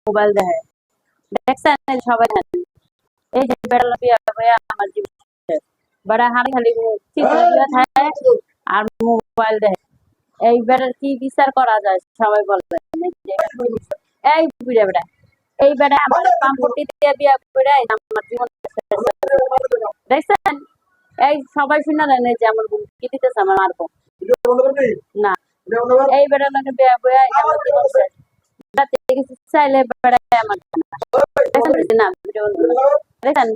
Mobile দেখে। দেখছেন সবাই জানেন। এই যে বেড়াল বিয়া হয়ে আমার জীবন শেষ। বেড়া হাঁড়ি খালি চিত্র থাকে আর মোবাইল দেখে। এই বেড়ার কি বিচার করা যায় সবাই বলবেন। এই বুড়া বেড়া এই বেড়া আমার পাম্পটি দিয়ে বিয়া করে আমার জীবন দেখছেন। এই সবাই শুনে দেন যে আমার কি দিতেছে আমার মারবো না। এই বেড়ার লোকে বিয়া বয়ে আমার জীবন শেষ। চাইলে বেড়ায় আমার না দেখেন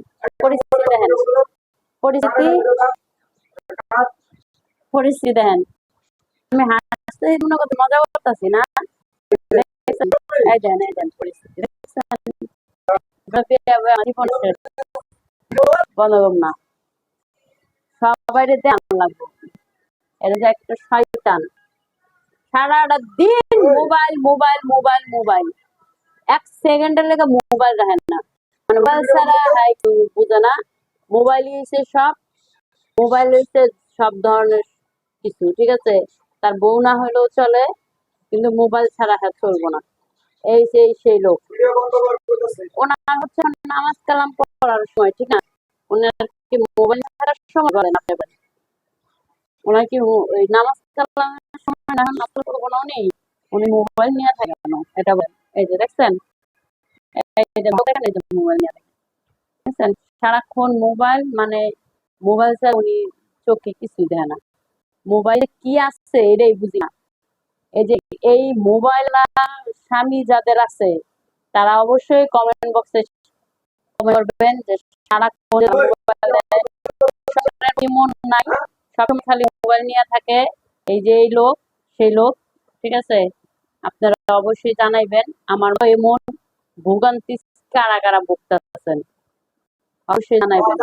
পরিস্থিতি দেখেন পরিস্থিতি পরিস্থিতি দেখেন। আমি হাসতে মনে করতে মজা করতেছি না। এই দেন পরিস্থিতি বন্ধ না সবাই ধ্যান লাগবো। এটা যে একটা শয়তান সারাটা দিন মোবাইল মোবাইল মোবাইল মোবাইল এক সেকেন্ডের লেগে মোবাইল দেখেন না। মানে মোবাইল ছাড়া হাই বুঝে না। মোবাইল হচ্ছে সব। মোবাইল হচ্ছে সব ধরনের কিছু ঠিক আছে। তার বউ না হলেও চলে কিন্তু মোবাইল ছাড়া হ্যাঁ চলবো না। এই সেই লোক ওনার হচ্ছে নামাজ কালাম পড়ার সময় ঠিক না। ওনার কি মোবাইল ছাড়ার সময় বলেন আপনি বলেন। ওনার কি ওই নামাজ কালামের সময় না নামাজ পড়বো না উনি উনি মোবাইল নিয়ে থাকে কেন এটা বলেন। এই যে দেখছেন মোবাইল নিয়ে থাকে দেখছেন সারাক্ষণ মোবাইল মানে মোবাইল ছাড়া উনি চোখে কিছুই দেয় না। মোবাইলে কি আসছে এটাই বুঝি না। এই যে এই মোবাইল স্বামী যাদের আছে তারা অবশ্যই কমেন্ট বক্সে কমেন্ট করবেন যে সারাক্ষণ মন নাই সবসময় খালি মোবাইল নিয়ে থাকে। এই যে এই লোক সেই লোক ঠিক আছে। আপনারা অবশ্যই জানাইবেন আমার এমন ভোগান্তি কারা কারা ভুগতেছেন অবশ্যই জানাইবেন।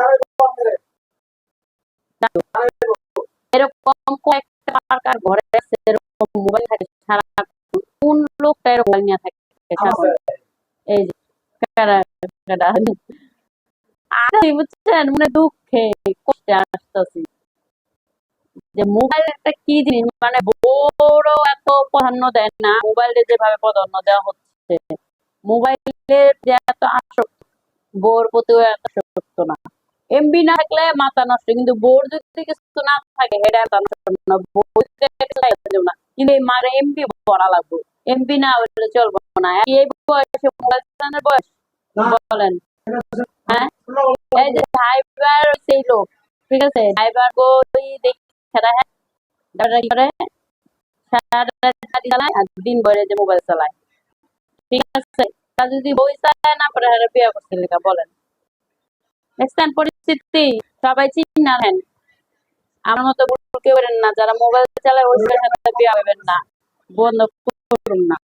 এরকম কয়েকটা ঘরে আছে এরকম মোবাইল থাকে সারা কোন লোকটা এরকম মোবাইল নিয়ে থাকে। এই যে বুঝছেন মানে দুঃখে কষ্টে আসতেছি যে মোবাইল একটা কি জিনিস মানে বড় এত প্রাধান্য দেয় না। মোবাইলে যেভাবে প্রাধান্য দেওয়া হচ্ছে মোবাইলের যে এত আসক্ত বোর প্রতিও এত আসক্ত না। এমবি না থাকলে মাথা নষ্ট কিন্তু বোর যদি কিছু না থাকে হেডা না কিন্তু এই মারে এমবি পড়া লাগবে। এমবি না হলে চলবো না। এই বয়সে মোবাইল চালানোর বয়স বলেন। হ্যাঁ এই যে ড্রাইভার সেই লোক ঠিক আছে। ড্রাইভার বই দেখে চালায় আর দিন ভরে যে মোবাইল চালায় ঠিক আছে। তা যদি বই চালায় না পরে বিয়ে করতে লেখা বলেন। দেখছেন পরিস্থিতি সবাই চিন্তা নেন। আমার মতো কেউ করেন না যারা মোবাইল চালায় ওই বিয়ে করবেন না বন্ধ করুন না।